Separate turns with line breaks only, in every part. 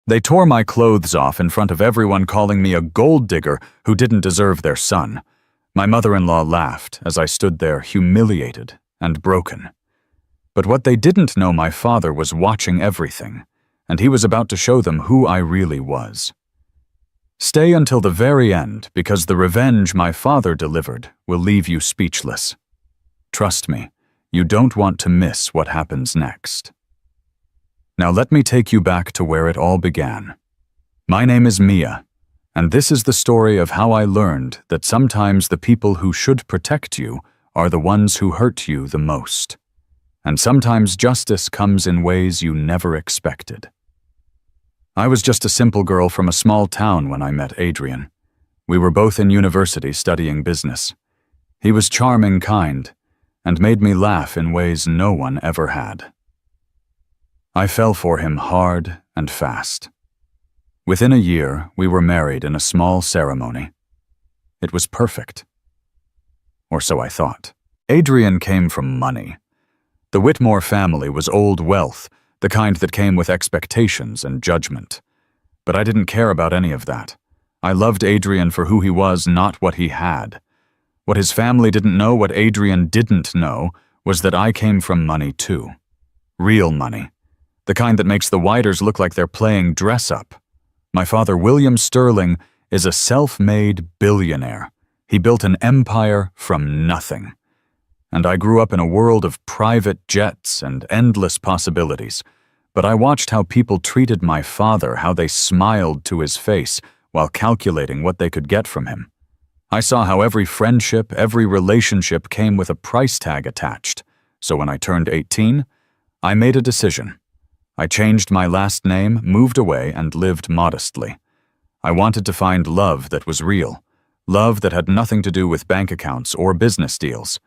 They tore my clothes off in front of everyone, calling me a gold digger who didn't deserve their son. My mother-in-law laughed as I stood there humiliated and broken. But what they didn't know, my father was watching everything, and he was about to show them who I really was. Stay until the very end, because the revenge my father delivered will leave you speechless. Trust me, you don't want to miss what happens next. Now let me take you back to where it all began. My name is Mia, and this is the story of how I learned that sometimes the people who should protect you are the ones who hurt you the most. And sometimes justice comes in ways you never expected. I was just a simple girl from a small town when I met Adrian. We were both in university studying business. He was charming, kind, and made me laugh in ways no one ever had. I fell for him hard and fast. Within a year, we were married in a small ceremony. It was perfect. Or so I thought. Adrian came from money. The Whitmore family was old wealth, the kind that came with expectations and judgment. But I didn't care about any of that. I loved Adrian for who he was, not what he had. What his family didn't know, what Adrian didn't know, was that I came from money too. Real money. The kind that makes the Whiters look like they're playing dress-up. My father, William Sterling, is a self-made billionaire. He built an empire from nothing. And I grew up in a world of private jets and endless possibilities. But I watched how people treated my father, how they smiled to his face while calculating what they could get from him. I saw how every friendship, every relationship came with a price tag attached. So when I turned 18, I made a decision. I changed my last name, moved away, and lived modestly. I wanted to find love that was real, love that had nothing to do with bank accounts or business deals.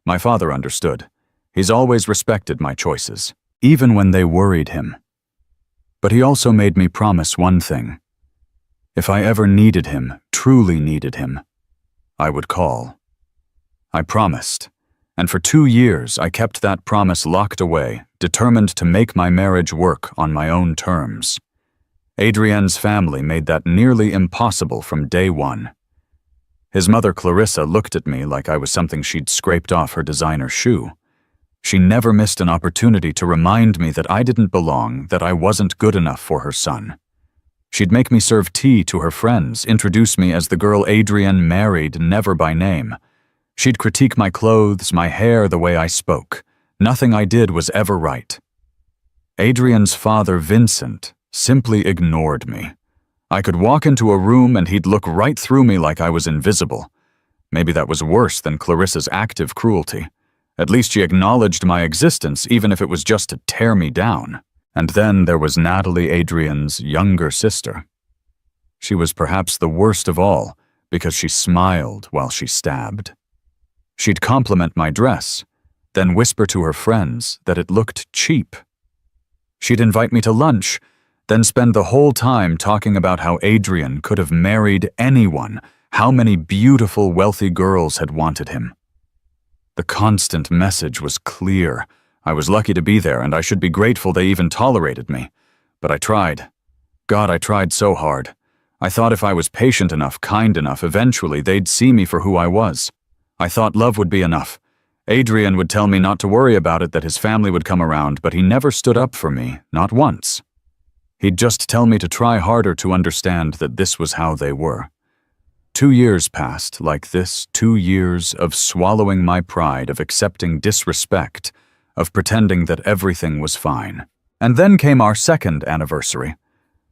My father understood. He's always respected my choices, even when they worried him. But he also made me promise one thing. If I ever needed him, truly needed him, I would call. I promised, and for 2 years I kept that promise locked away, determined to make my marriage work on my own terms. Adrian's family made that nearly impossible from day one. His mother, Clarissa, looked at me like I was something she'd scraped off her designer shoe. She never missed an opportunity to remind me that I didn't belong, that I wasn't good enough for her son. She'd make me serve tea to her friends, introduce me as the girl Adrian married, never by name. She'd critique my clothes, my hair, the way I spoke. Nothing I did was ever right. Adrian's father, Vincent, simply ignored me. I could walk into a room and he'd look right through me like I was invisible. Maybe that was worse than Clarissa's active cruelty. At least she acknowledged my existence, even if it was just to tear me down. And then there was Natalie, Adrian's younger sister. She was perhaps the worst of all, because she smiled while she stabbed. She'd compliment my dress, then whisper to her friends that it looked cheap. She'd invite me to lunch, then spend the whole time talking about how Adrian could have married anyone, how many beautiful, wealthy girls had wanted him. The constant message was clear. I was lucky to be there, and I should be grateful they even tolerated me. But I tried. God, I tried so hard. I thought if I was patient enough, kind enough, eventually they'd see me for who I was. I thought love would be enough. Adrian would tell me not to worry about it, that his family would come around, but he never stood up for me, not once. He'd just tell me to try harder to understand that this was how they were. 2 years passed like this, 2 years of swallowing my pride, of accepting disrespect, of pretending that everything was fine. And then came our second anniversary.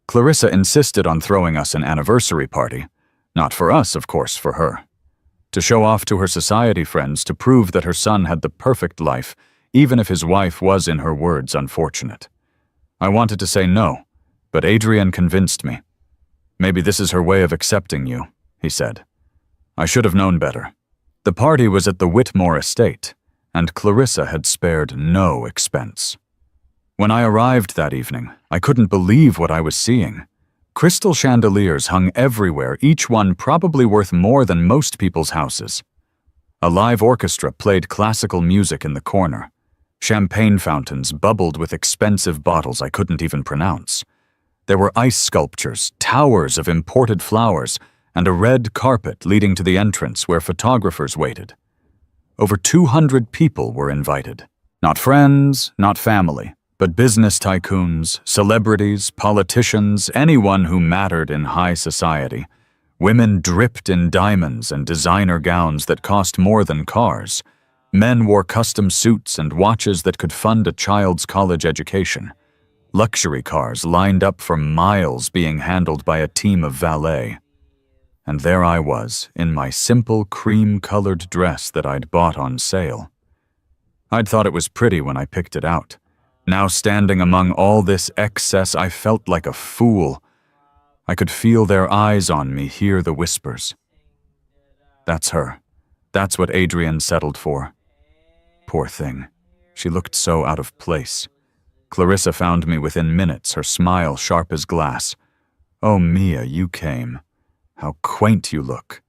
Clarissa insisted on throwing us an anniversary party. Not for us, of course, for her. To show off to her society friends, to prove that her son had the perfect life, even if his wife was, in her words, unfortunate. I wanted to say no, but Adrian convinced me. Maybe this is her way of accepting you, he said. I should have known better. The party was at the Whitmore estate, and Clarissa had spared no expense. When I arrived that evening, I couldn't believe what I was seeing. Crystal chandeliers hung everywhere, each one probably worth more than most people's houses. A live orchestra played classical music in the corner. Champagne fountains bubbled with expensive bottles I couldn't even pronounce. There were ice sculptures, towers of imported flowers, and a red carpet leading to the entrance where photographers waited. Over 200 people were invited. Not friends, not family, but business tycoons, celebrities, politicians, anyone who mattered in high society. Women dripped in diamonds and designer gowns that cost more than cars. Men wore custom suits and watches that could fund a child's college education. Luxury cars lined up for miles being handled by a team of valet. And there I was, in my simple cream-colored dress that I'd bought on sale. I'd thought it was pretty when I picked it out. Now standing among all this excess, I felt like a fool. I could feel their eyes on me, hear the whispers. That's her. That's what Adrian settled for. Poor thing. She looked so out of place. Clarissa found me within minutes, her smile sharp as glass. Oh, Mia, you came. How quaint you look.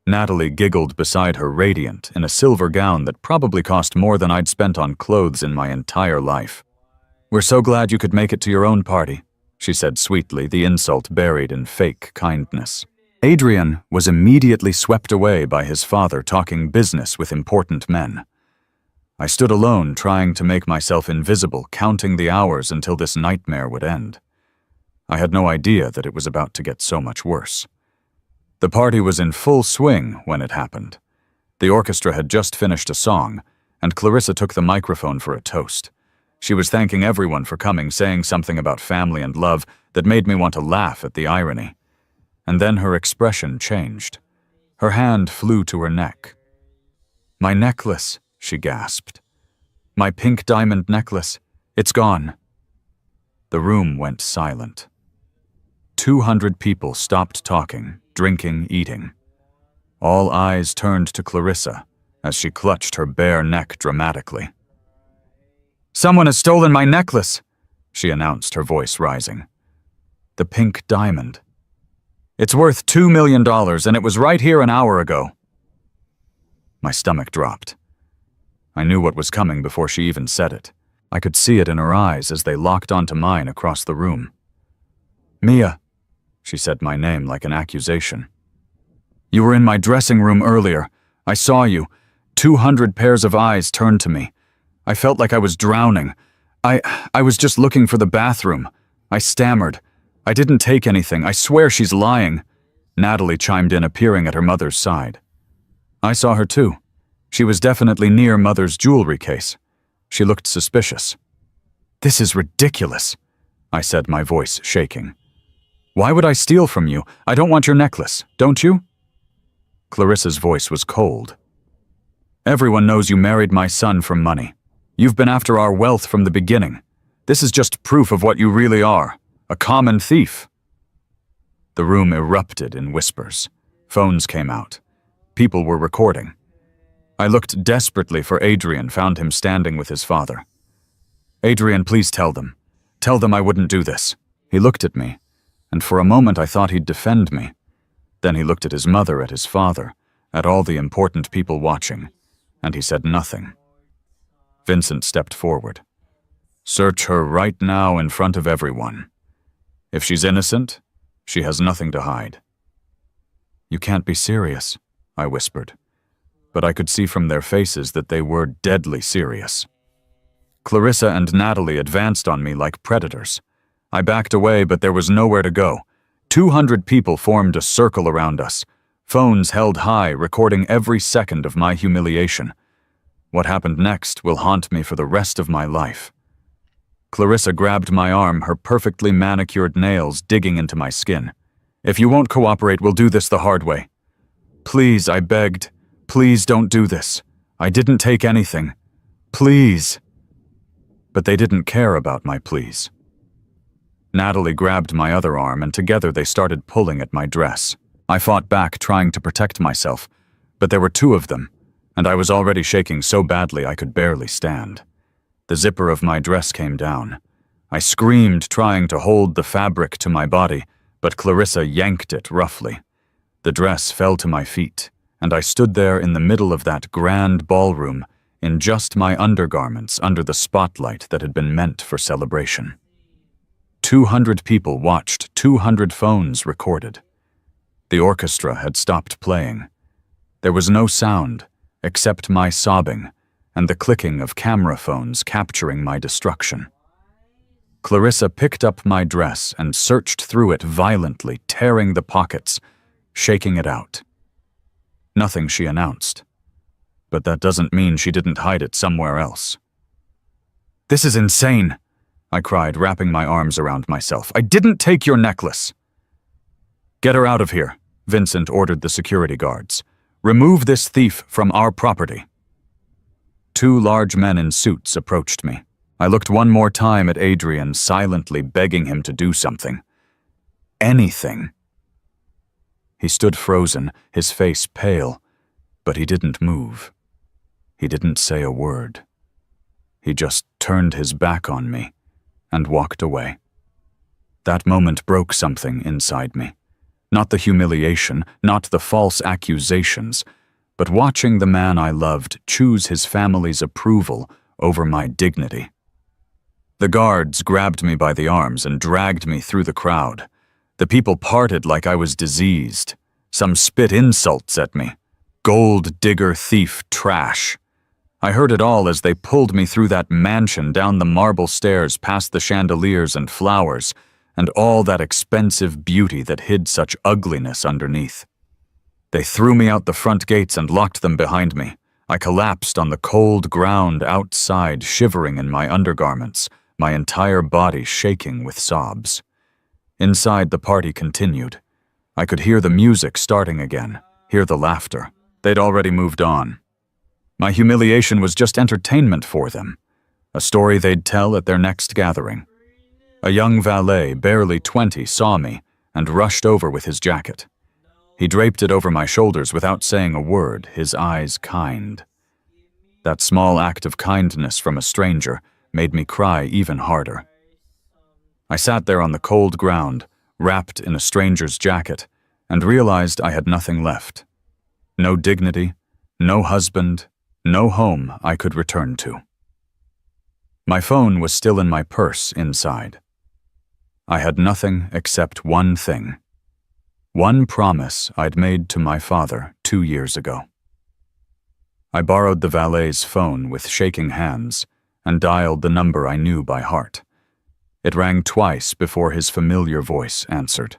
Natalie giggled beside her, radiant, in a silver gown that probably cost more than I'd spent on clothes in my entire life. We're so glad you could make it to your own party, she said sweetly, the insult buried in fake kindness. Adrian was immediately swept away by his father talking business with important men. I stood alone, trying to make myself invisible, counting the hours until this nightmare would end. I had no idea that it was about to get so much worse. The party was in full swing when it happened. The orchestra had just finished a song, and Clarissa took the microphone for a toast. She was thanking everyone for coming, saying something about family and love that made me want to laugh at the irony. And then her expression changed. Her hand flew to her neck. "My necklace," she gasped. "My pink diamond necklace. It's gone." The room went silent. 200 people stopped talking, drinking, eating. All eyes turned to Clarissa as she clutched her bare neck dramatically. "Someone has stolen my necklace," she announced, her voice rising. "The pink diamond. It's worth $2 million, and it was right here an hour ago." My stomach dropped. I knew what was coming before she even said it. I could see it in her eyes as they locked onto mine across the room. "Mia," she said my name like an accusation. "You were in my dressing room earlier. I saw you. 200 pairs of eyes turned to me. I felt like I was drowning. I was just looking for the bathroom. I stammered. I didn't take anything. I swear she's lying." Natalie chimed in, appearing at her mother's side. "I saw her too. She was definitely near Mother's jewelry case. She looked suspicious." "This is ridiculous," I said, my voice shaking. "Why would I steal from you? I don't want your necklace, don't you?" Clarissa's voice was cold. "Everyone knows you married my son for money. You've been after our wealth from the beginning. This is just proof of what you really are, a common thief." The room erupted in whispers. Phones came out. People were recording. I looked desperately for Adrian, found him standing with his father. "Adrian, please tell them. Tell them I wouldn't do this." He looked at me, and for a moment I thought he'd defend me. Then he looked at his mother, at his father, at all the important people watching, and he said nothing. Vincent stepped forward. "Search her right now in front of everyone. If she's innocent, she has nothing to hide." "You can't be serious," I whispered, but I could see from their faces that they were deadly serious. Clarissa and Natalie advanced on me like predators. I backed away, but there was nowhere to go. 200 people formed a circle around us, phones held high, recording every second of my humiliation. What happened next will haunt me for the rest of my life. Clarissa grabbed my arm, her perfectly manicured nails digging into my skin. "If you won't cooperate, we'll do this the hard way." "Please," I begged. "Please don't do this. I didn't take anything. Please." But they didn't care about my pleas. Natalie grabbed my other arm, and together they started pulling at my dress. I fought back, trying to protect myself, but there were two of them, and I was already shaking so badly I could barely stand. The zipper of my dress came down. I screamed, trying to hold the fabric to my body, but Clarissa yanked it roughly. The dress fell to my feet, and I stood there in the middle of that grand ballroom in just my undergarments under the spotlight that had been meant for celebration. 200 people watched, 200 phones recorded. The orchestra had stopped playing. There was no sound except my sobbing and the clicking of camera phones capturing my destruction. Clarissa picked up my dress and searched through it violently, tearing the pockets, shaking it out. Nothing, she announced. But that doesn't mean she didn't hide it somewhere else. "This is insane," I cried, wrapping my arms around myself. "I didn't take your necklace." "Get her out of here," Vincent ordered the security guards. "Remove this thief from our property." 2 large men in suits approached me. I looked one more time at Adrian, silently begging him to do something. Anything. He stood frozen, his face pale, but he didn't move. He didn't say a word. He just turned his back on me and walked away. That moment broke something inside me. Not the humiliation, not the false accusations, but watching the man I loved choose his family's approval over my dignity. The guards grabbed me by the arms and dragged me through the crowd. The people parted like I was diseased. Some spit insults at me. Gold digger, thief, trash. I heard it all as they pulled me through that mansion, down the marble stairs, past the chandeliers and flowers, and all that expensive beauty that hid such ugliness underneath. They threw me out the front gates and locked them behind me. I collapsed on the cold ground outside, shivering in my undergarments, my entire body shaking with sobs. Inside, the party continued. I could hear the music starting again, hear the laughter. They'd already moved on. My humiliation was just entertainment for them, a story they'd tell at their next gathering. A young valet, barely 20, saw me and rushed over with his jacket. He draped it over my shoulders without saying a word, his eyes kind. That small act of kindness from a stranger made me cry even harder. I sat there on the cold ground, wrapped in a stranger's jacket, and realized I had nothing left. No dignity, no husband, no home I could return to. My phone was still in my purse inside. I had nothing except one thing. One promise I'd made to my father 2 years ago. I borrowed the valet's phone with shaking hands and dialed the number I knew by heart. It rang twice before his familiar voice answered.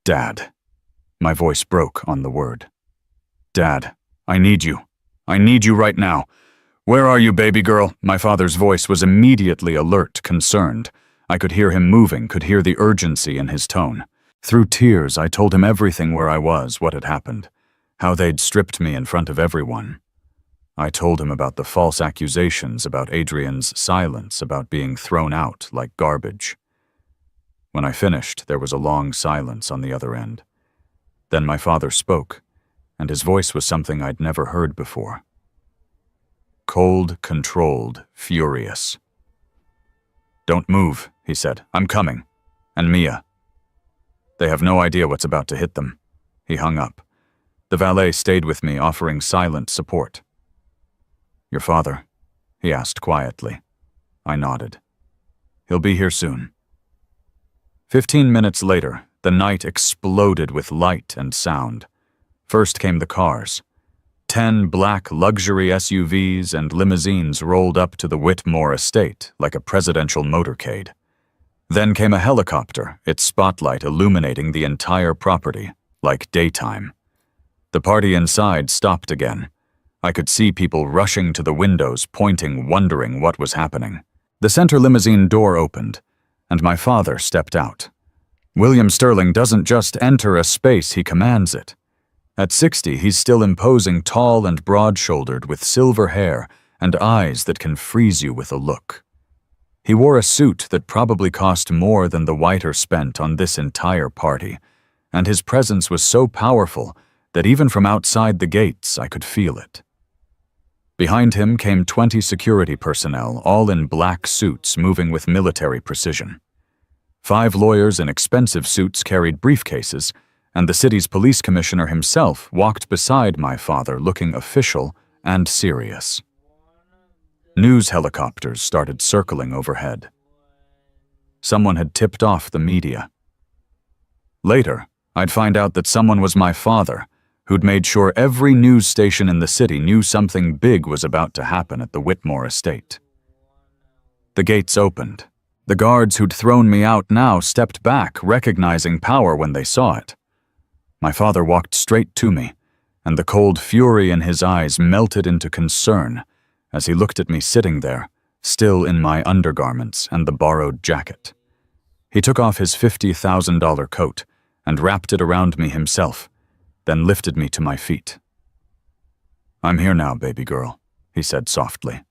"Dad." My voice broke on the word. "Dad, I need you. I need you right now. Where are you, baby girl?" My father's voice was immediately alert, concerned. I could hear him moving, could hear the urgency in his tone. Through tears, I told him everything, where I was, what had happened, how they'd stripped me in front of everyone. I told him about the false accusations, about Adrian's silence, about being thrown out like garbage. When I finished, there was a long silence on the other end. Then my father spoke, and his voice was something I'd never heard before. Cold, controlled, furious. "Don't move," he said. "I'm coming. And Mia. They have no idea what's about to hit them." He hung up. The valet stayed with me, offering silent support. "Your father?" he asked quietly. I nodded. "He'll be here soon." 15 minutes later, the night exploded with light and sound. First came the cars. 10 black luxury SUVs and limousines rolled up to the Whitmore estate like a presidential motorcade. Then came a helicopter, its spotlight illuminating the entire property, like daytime. The party inside stopped again. I could see people rushing to the windows, pointing, wondering what was happening. The center limousine door opened, and my father stepped out. William Sterling doesn't just enter a space, he commands it. At 60, he's still imposing, tall and broad-shouldered, with silver hair and eyes that can freeze you with a look. He wore a suit that probably cost more than the whiter spent on this entire party, and his presence was so powerful that even from outside the gates I could feel it. Behind him came 20 security personnel, all in black suits, moving with military precision. 5 lawyers in expensive suits carried briefcases, and the city's police commissioner himself walked beside my father, looking official and serious. News helicopters started circling overhead. Someone had tipped off the media. Later, I'd find out that someone was my father, who'd made sure every news station in the city knew something big was about to happen at the Whitmore estate. The gates opened. The guards who'd thrown me out now stepped back, recognizing power when they saw it. My father walked straight to me, and the cold fury in his eyes melted into concern as he looked at me sitting there, still in my undergarments and the borrowed jacket. He took off his $50,000 coat and wrapped it around me himself, then lifted me to my feet. "I'm here now, baby girl," he said softly.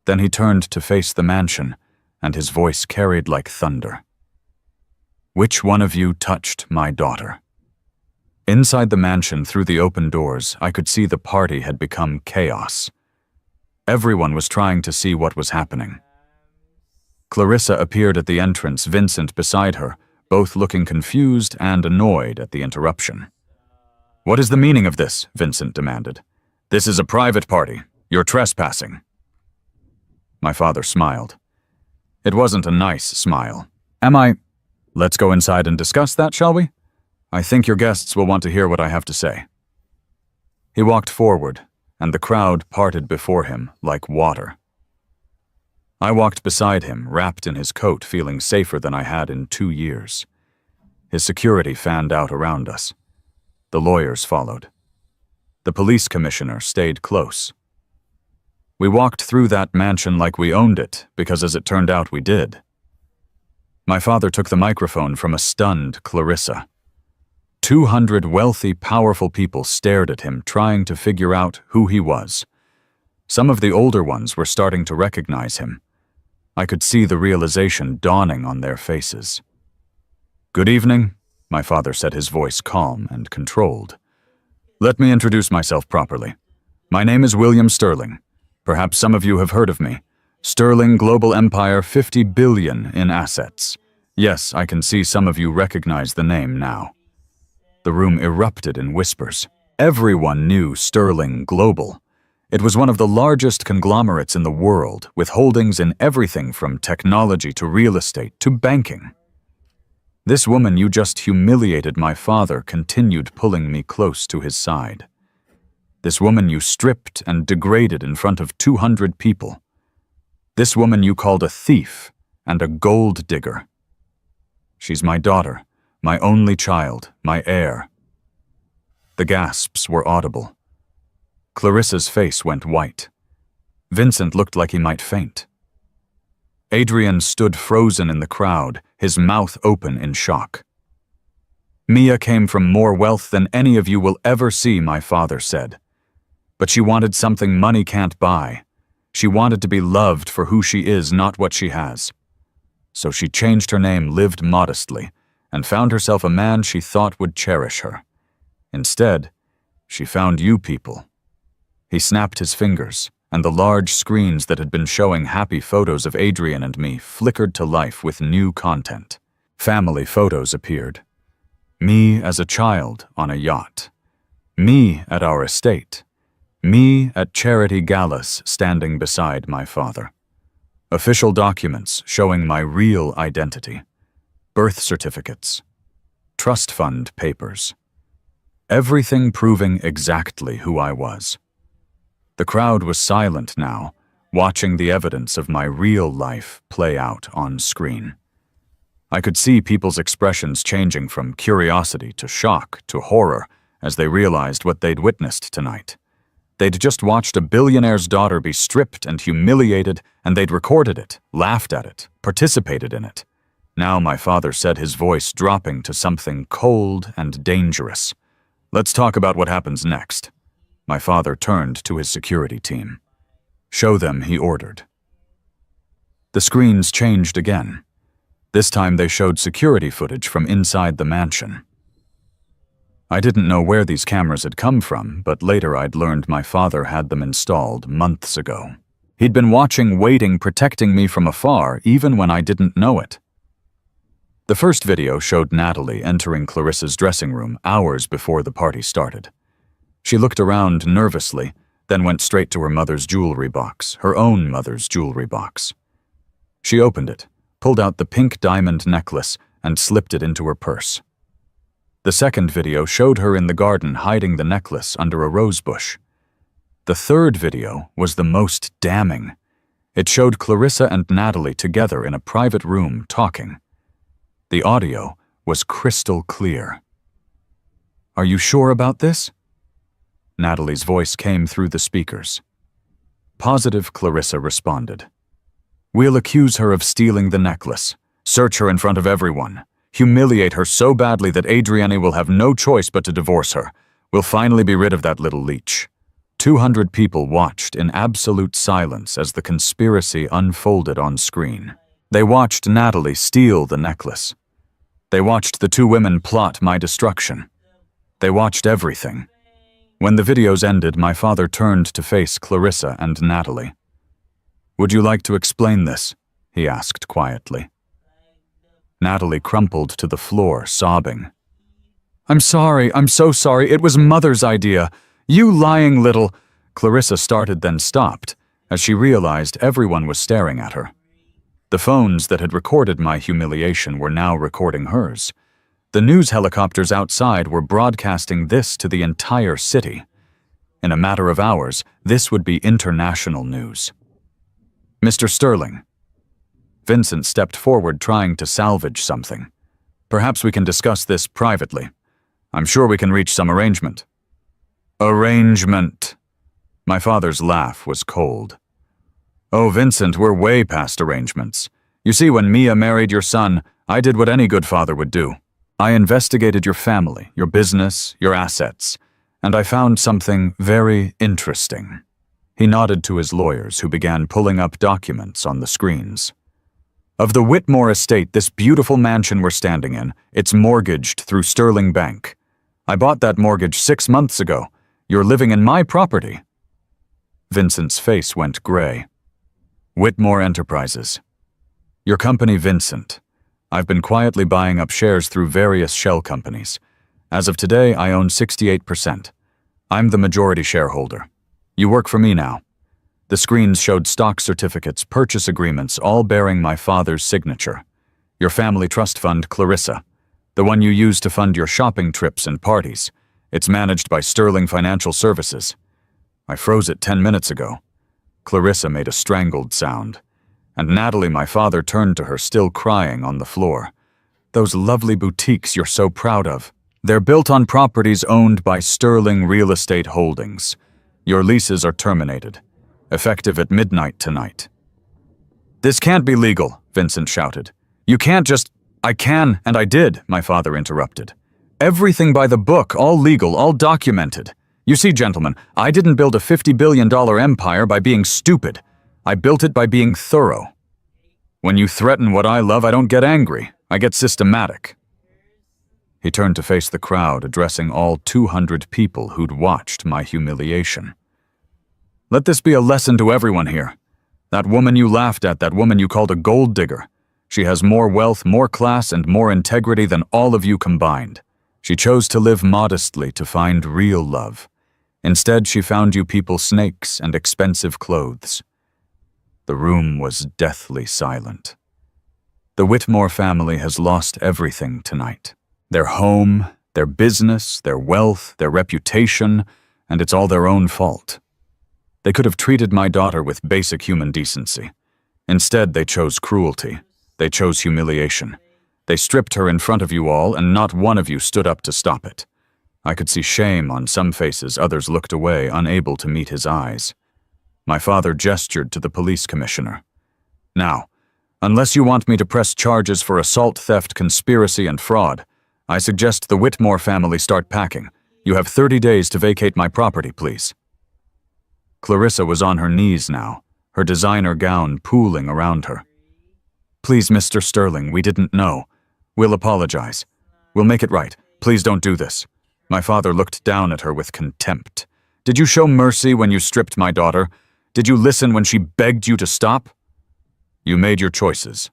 Then he turned to face the mansion, and his voice carried like thunder. "Which one of you touched my daughter?" Inside the mansion, through the open doors, I could see the party had become chaos. Everyone was trying to see what was happening. Clarissa appeared at the entrance, Vincent beside her, both looking confused and annoyed at the interruption. "What is the meaning of this?" Vincent demanded. "This is a private party. You're trespassing." My father smiled. It wasn't a nice smile. Let's go inside and discuss that, shall we? I think your guests will want to hear what I have to say." He walked forward, and the crowd parted before him like water. I walked beside him, wrapped in his coat, feeling safer than I had in 2 years. His security fanned out around us. The lawyers followed. The police commissioner stayed close. We walked through that mansion like we owned it, because as it turned out, we did. My father took the microphone from a stunned Clarissa. 200 wealthy, powerful people stared at him, trying to figure out who he was. Some of the older ones were starting to recognize him. I could see the realization dawning on their faces. "Good evening," my father said, his voice calm and controlled. "Let me introduce myself properly. My name is William Sterling. Perhaps some of you have heard of me. Sterling Global Empire, 50 billion in assets. Yes, I can see some of you recognize the name now." The room erupted in whispers. Everyone knew Sterling Global. It was one of the largest conglomerates in the world, with holdings in everything from technology to real estate to banking. "This woman you just humiliated," my father continued, pulling me close to his side. "This woman you stripped and degraded in front of 200 people. This woman you called a thief and a gold digger. She's my daughter, my only child, my heir." The gasps were audible. Clarissa's face went white. Vincent looked like he might faint. Adrian stood frozen in the crowd, his mouth open in shock. "Mia came from more wealth than any of you will ever see," my father said. "But she wanted something money can't buy. She wanted to be loved for who she is, not what she has. So she changed her name, lived modestly, and found herself a man she thought would cherish her. Instead, she found you people." He snapped his fingers, and the large screens that had been showing happy photos of Adrian and me flickered to life with new content. Family photos appeared. Me as a child on a yacht. Me at our estate. Me at charity galas standing beside my father. Official documents showing my real identity. Birth certificates. Trust fund papers. Everything proving exactly who I was. The crowd was silent now, watching the evidence of my real life play out on screen. I could see people's expressions changing from curiosity to shock to horror as they realized what they'd witnessed tonight. They'd just watched a billionaire's daughter be stripped and humiliated, and they'd recorded it, laughed at it, participated in it. Now my father said, his voice dropping to something cold and dangerous. "Let's talk about what happens next." My father turned to his security team. "Show them," he ordered. The screens changed again. This time they showed security footage from inside the mansion. I didn't know where these cameras had come from, but later I'd learned my father had them installed months ago. He'd been watching, waiting, protecting me from afar, even when I didn't know it. The first video showed Natalie entering Clarissa's dressing room hours before the party started. She looked around nervously, then went straight to her mother's jewelry box, her own mother's jewelry box. She opened it, pulled out the pink diamond necklace, and slipped it into her purse. The second video showed her in the garden hiding the necklace under a rose bush. The third video was the most damning. It showed Clarissa and Natalie together in a private room talking. The audio was crystal clear. "Are you sure about this?" Natalie's voice came through the speakers. Positive, Clarissa responded. "We'll accuse her of stealing the necklace, search her in front of everyone, humiliate her so badly that Adrienne will have no choice but to divorce her. We'll finally be rid of that little leech." 200 people watched in absolute silence as the conspiracy unfolded on screen. They watched Natalie steal the necklace. They watched the two women plot my destruction. They watched everything. When the videos ended, my father turned to face Clarissa and Natalie. "Would you like to explain this?" he asked quietly. Natalie crumpled to the floor, sobbing. I'm so sorry, it was Mother's idea. You lying little—" Clarissa started then stopped, as she realized everyone was staring at her. The phones that had recorded my humiliation were now recording hers. The news helicopters outside were broadcasting this to the entire city. In a matter of hours, this would be international news. "Mr. Sterling." Vincent stepped forward, trying to salvage something. "Perhaps we can discuss this privately. I'm sure we can reach some arrangement." "Arrangement." My father's laugh was cold. "Oh, Vincent, we're way past arrangements. You see, when Mia married your son, I did what any good father would do. I investigated your family, your business, your assets, and I found something very interesting." He nodded to his lawyers, who began pulling up documents on the screens. "Of the Whitmore estate, this beautiful mansion we're standing in, it's mortgaged through Sterling Bank. I bought that mortgage 6 months ago. You're living in my property." Vincent's face went gray. "Whitmore Enterprises. Your company, Vincent. I've been quietly buying up shares through various shell companies. As of today, I own 68%. I'm the majority shareholder. You work for me now." The screens showed stock certificates, purchase agreements, all bearing my father's signature. "Your family trust fund, Clarissa. The one you use to fund your shopping trips and parties. It's managed by Sterling Financial Services." I froze it 10 minutes ago. Clarissa made a strangled sound. And Natalie, my father, turned to her, still crying, on the floor. "Those lovely boutiques you're so proud of. They're built on properties owned by Sterling Real Estate Holdings. Your leases are terminated, effective at midnight tonight." "This can't be legal," Vincent shouted. "You can't just—" "I can, and I did," my father interrupted. "Everything by the book, all legal, all documented. You see, gentlemen, I didn't build a $50 billion empire by being stupid. I built it by being thorough. When you threaten what I love, I don't get angry. I get systematic." He turned to face the crowd, addressing all 200 people who'd watched my humiliation. "Let this be a lesson to everyone here. That woman you laughed at, that woman you called a gold digger, she has more wealth, more class, and more integrity than all of you combined. She chose to live modestly to find real love. Instead, she found you people snakes and expensive clothes." The room was deathly silent. The Whitmore family has lost everything tonight. Their home, their business, their wealth, their reputation, and it's all their own fault. They could have treated my daughter with basic human decency. Instead, they chose cruelty. They chose humiliation. They stripped her in front of you all, and not one of you stood up to stop it. I could see shame on some faces, others looked away, unable to meet his eyes. My father gestured to the police commissioner. "Now, unless you want me to press charges for assault, theft, conspiracy, and fraud, I suggest the Whitmore family start packing. You have 30 days to vacate my property, please." Clarissa was on her knees now, her designer gown pooling around her. "Please, Mr. Sterling, we didn't know. We'll apologize. We'll make it right. Please don't do this." My father looked down at her with contempt. "Did you show mercy when you stripped my daughter? Did you listen when she begged you to stop? You made your choices.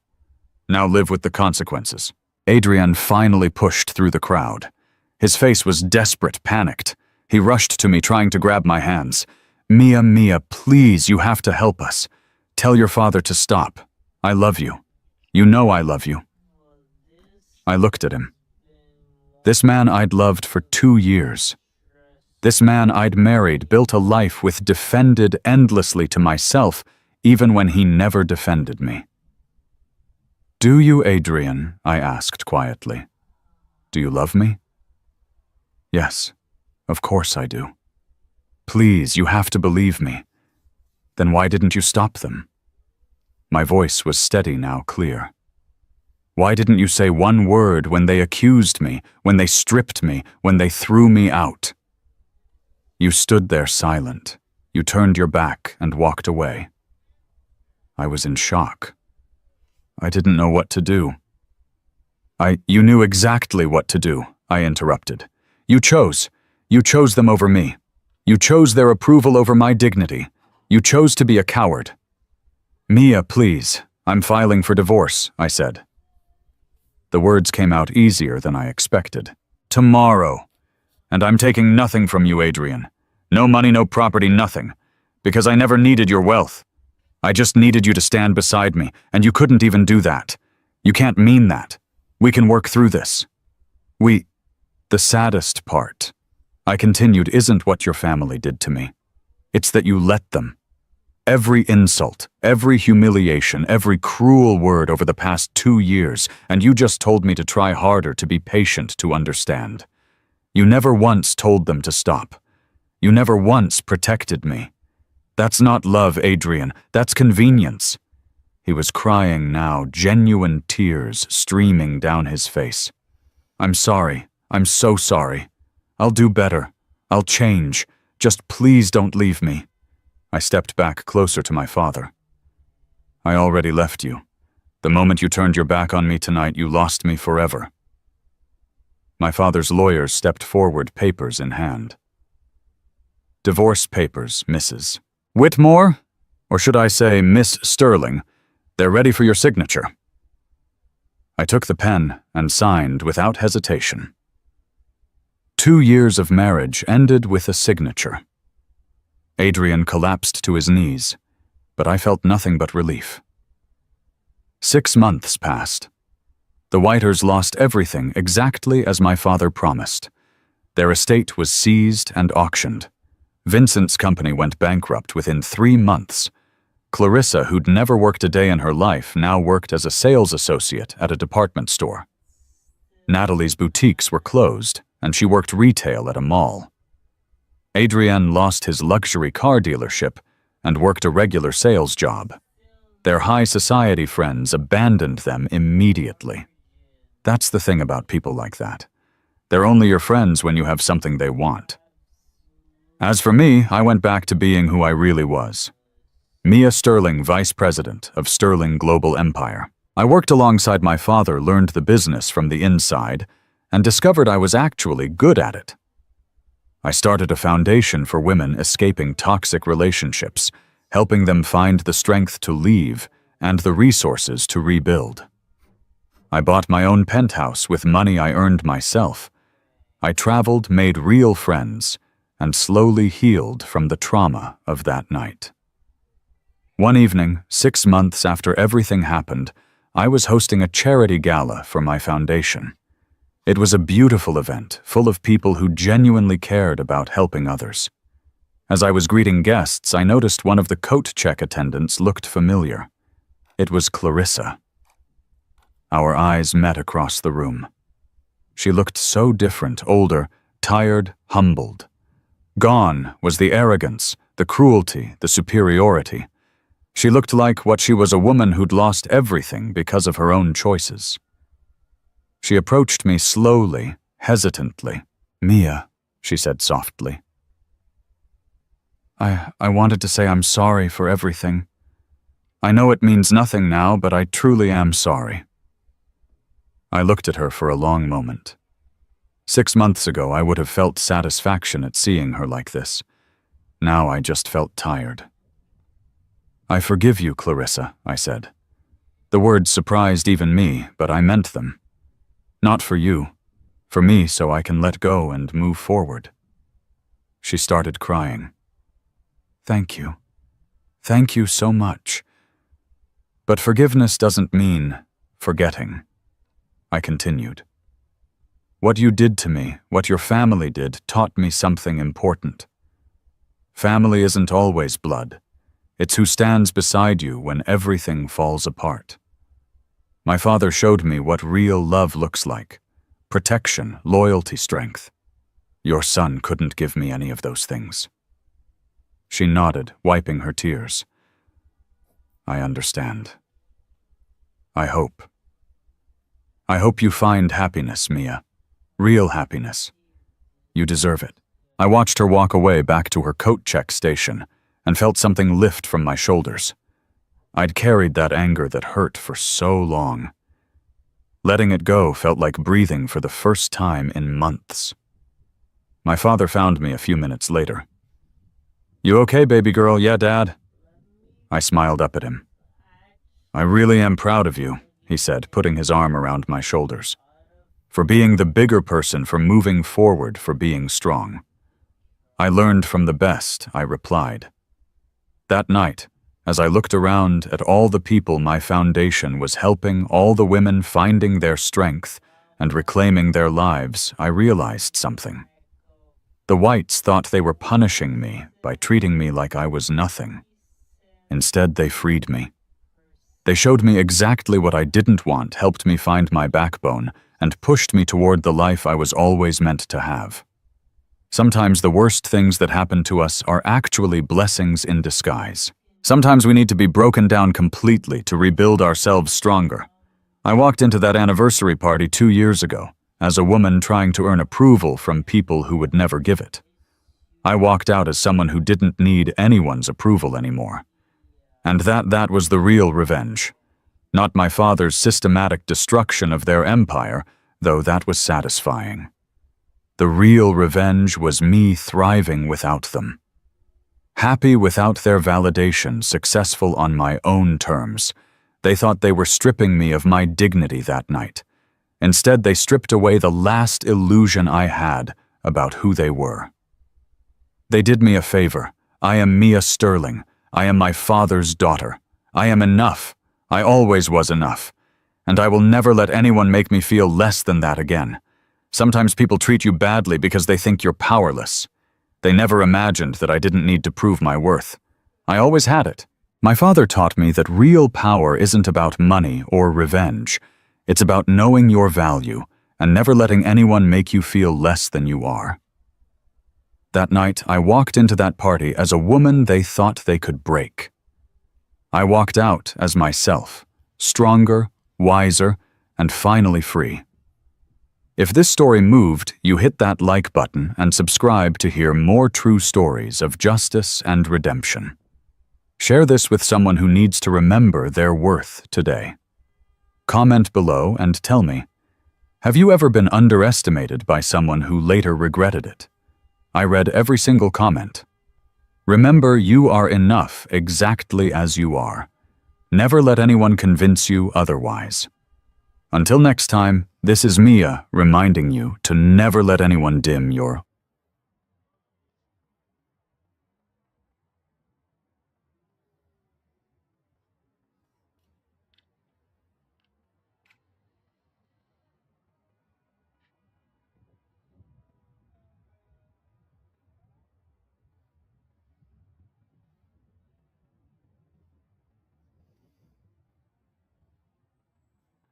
Now live with the consequences." Adrian finally pushed through the crowd. His face was desperate, panicked. He rushed to me, trying to grab my hands. Mia, please, you have to help us. Tell your father to stop. I love you." You know I love you." I looked at him. This man I'd loved for 2 years. This man I'd married, built a life with, defended endlessly to myself, even when he never defended me. "Do you, Adrian?" I asked quietly. "Do you love me?" "Yes, of course I do." "Please, you have to believe me." "Then why didn't you stop them?" My voice was steady now, clear. "Why didn't you say one word when they accused me, when they stripped me, when they threw me out?" "You stood there silent. You turned your back and walked away." I was in shock. I didn't know what to do. You knew exactly what to do," I interrupted. You chose them over me. You chose their approval over my dignity. You chose to be a coward." "Mia, please, I'm filing for divorce," I said. The words came out easier than I expected. "Tomorrow. And I'm taking nothing from you, Adrian. No money, no property, nothing. Because I never needed your wealth. I just needed you to stand beside me, and you couldn't even do that. You can't mean that. We can work through this. The saddest part," I continued, "isn't what your family did to me. It's that you let them. Every insult, every humiliation, every cruel word over the past 2 years, and you just told me to try harder, to be patient, to understand. You never once told them to stop. You never once protected me. That's not love, Adrian. That's convenience." He was crying now, genuine tears streaming down his face. "I'm sorry. I'm so sorry. I'll do better. I'll change. Just please don't leave me." I stepped back closer to my father. "I already left you. The moment you turned your back on me tonight, you lost me forever." My father's lawyers stepped forward, papers in hand. "Divorce papers, Mrs. Whitmore, or should I say Miss Sterling, they're ready for your signature." I took the pen and signed without hesitation. 2 years of marriage ended with a signature. Adrian collapsed to his knees, but I felt nothing but relief. 6 months passed. The Whiters lost everything exactly as my father promised. Their estate was seized and auctioned. Vincent's company went bankrupt within 3 months. Clarissa, who'd never worked a day in her life, now worked as a sales associate at a department store. Natalie's boutiques were closed, and she worked retail at a mall. Adrian lost his luxury car dealership and worked a regular sales job. Their high society friends abandoned them immediately. That's the thing about people like that. They're only your friends when you have something they want. As for me, I went back to being who I really was. Mia Sterling, Vice President of Sterling Global Empire. I worked alongside my father, learned the business from the inside, and discovered I was actually good at it. I started a foundation for women escaping toxic relationships, helping them find the strength to leave and the resources to rebuild. I bought my own penthouse with money I earned myself. I traveled, made real friends, and slowly healed from the trauma of that night. One evening, 6 months after everything happened, I was hosting a charity gala for my foundation. It was a beautiful event, full of people who genuinely cared about helping others. As I was greeting guests, I noticed one of the coat check attendants looked familiar. It was Clarissa. Our eyes met across the room. She looked so different, older, tired, humbled. Gone was the arrogance, the cruelty, the superiority. She looked like what she was, a woman who'd lost everything because of her own choices. She approached me slowly, hesitantly. "Mia," she said softly. I wanted to say I'm sorry for everything. I know it means nothing now, but I truly am sorry." I looked at her for a long moment. 6 months ago, I would have felt satisfaction at seeing her like this. Now I just felt tired. "I forgive you, Clarissa," I said. The words surprised even me, but I meant them. Not for you, for me, so I can let go and move forward. She started crying. "Thank you. Thank you so much. But forgiveness doesn't mean forgetting. I continued. What you did to me, what your family did, taught me something important. Family isn't always blood. It's who stands beside you when everything falls apart. My father showed me what real love looks like. Protection, loyalty, strength. Your son couldn't give me any of those things. She nodded, wiping her tears. I understand. I hope. I hope you find happiness, Mia. Real happiness. You deserve it. I watched her walk away back to her coat check station and felt something lift from my shoulders. I'd carried that anger that hurt for so long. Letting it go felt like breathing for the first time in months. My father found me a few minutes later. You okay, baby girl? Yeah, Dad? I smiled up at him. I really am proud of you, he said, putting his arm around my shoulders. For being the bigger person, for moving forward, for being strong. I learned from the best, I replied. That night, as I looked around at all the people my foundation was helping, all the women finding their strength and reclaiming their lives, I realized something. The whites thought they were punishing me by treating me like I was nothing. Instead, they freed me. They showed me exactly what I didn't want, helped me find my backbone, and pushed me toward the life I was always meant to have. Sometimes the worst things that happen to us are actually blessings in disguise. Sometimes we need to be broken down completely to rebuild ourselves stronger. I walked into that anniversary party 2 years ago, as a woman trying to earn approval from people who would never give it. I walked out as someone who didn't need anyone's approval anymore. And that was the real revenge. Not my father's systematic destruction of their empire, though that was satisfying. The real revenge was me thriving without them. Happy without their validation, successful on my own terms. They thought they were stripping me of my dignity that night. Instead, they stripped away the last illusion I had about who they were. They did me a favor. I am Mia Sterling. I am my father's daughter. I am enough. I always was enough. And I will never let anyone make me feel less than that again. Sometimes people treat you badly because they think you're powerless. They never imagined that I didn't need to prove my worth. I always had it. My father taught me that real power isn't about money or revenge. It's about knowing your value and never letting anyone make you feel less than you are. That night, I walked into that party as a woman they thought they could break. I walked out as myself, stronger, wiser, and finally free. If this story moved, you hit that like button and subscribe to hear more true stories of justice and redemption. Share this with someone who needs to remember their worth today. Comment below and tell me, have you ever been underestimated by someone who later regretted it? I read every single comment. Remember, you are enough exactly as you are. Never let anyone convince you otherwise. Until next time, this is Mia reminding you to never let anyone dim your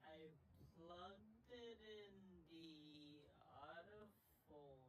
I plugged it in the autophone.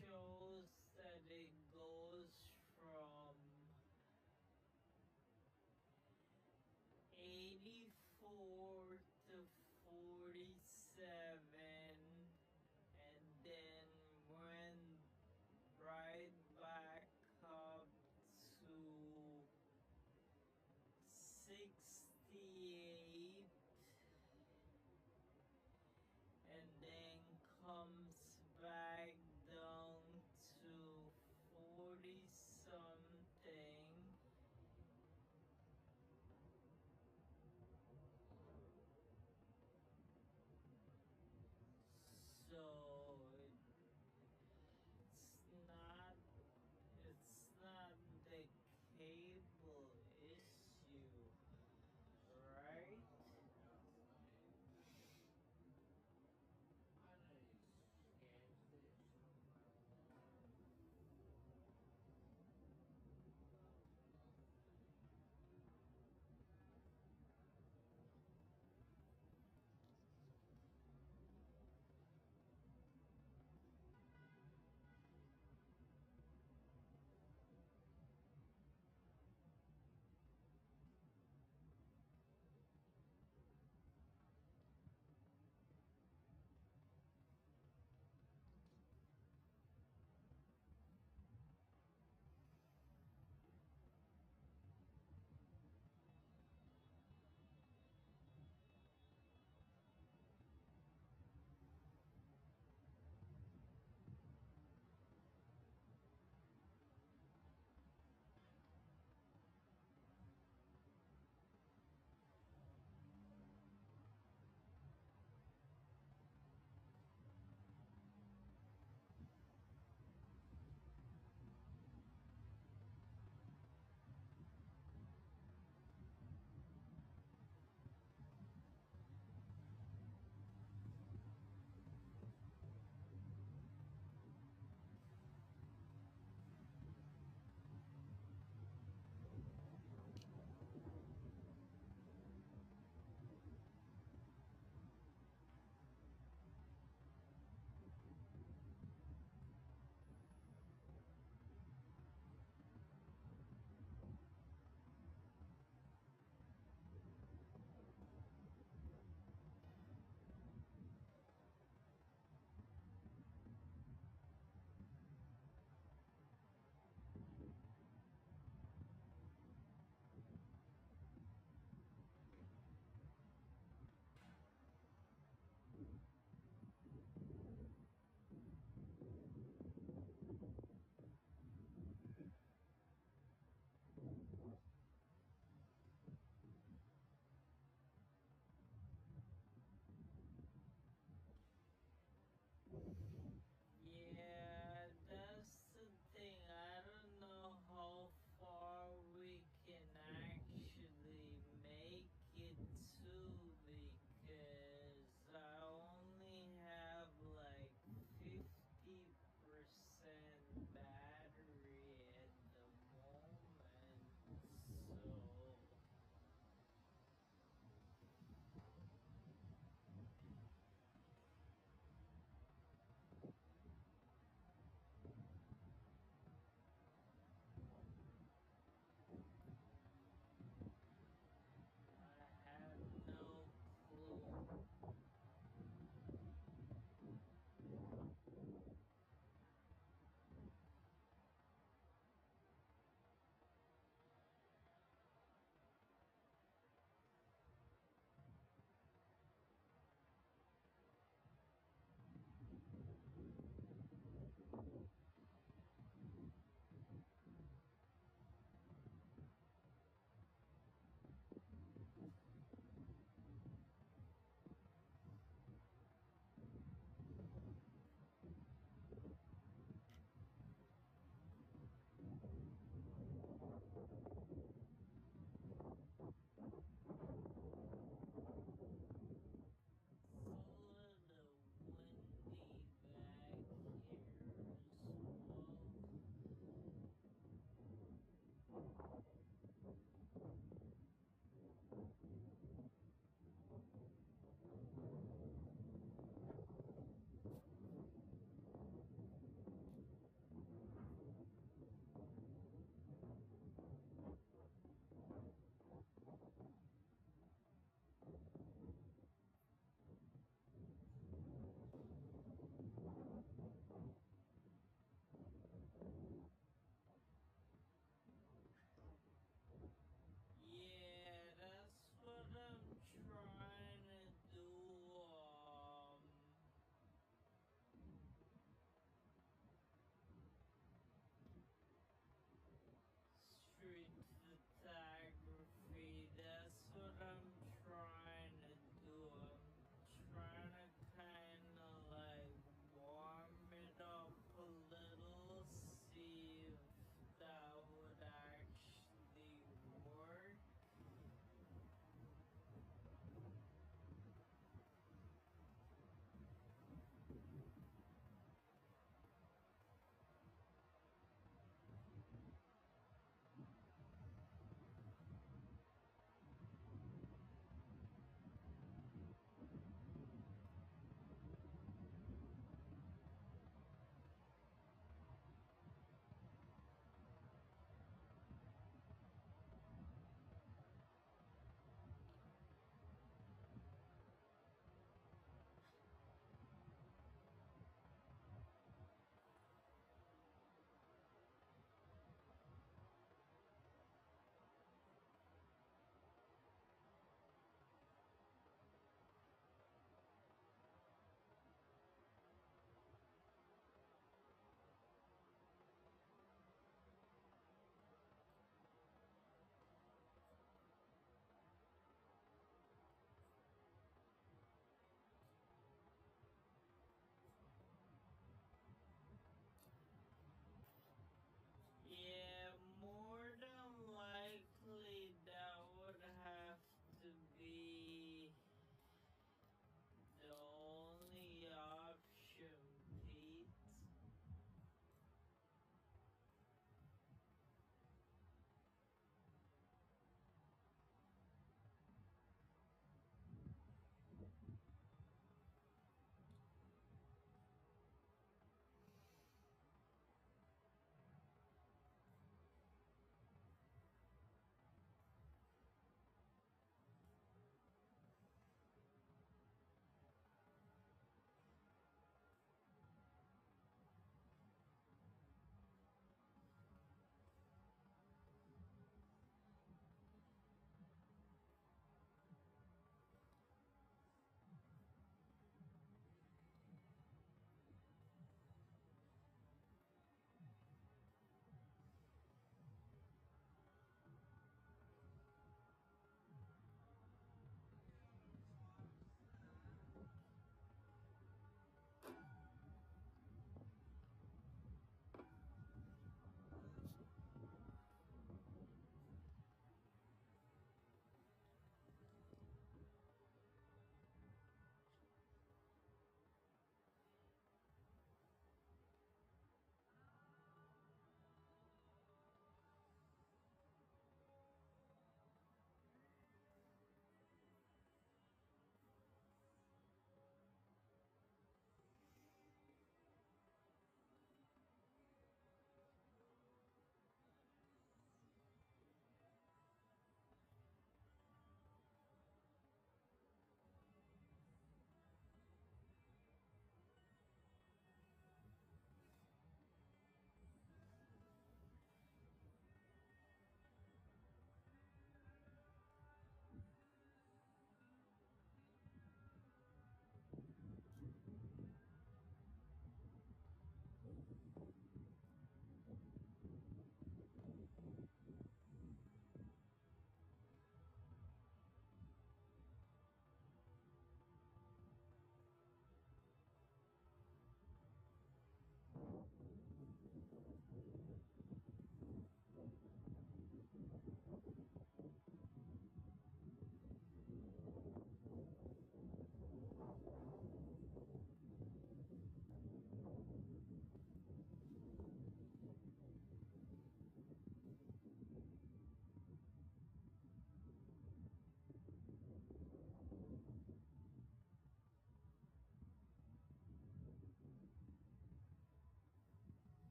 shows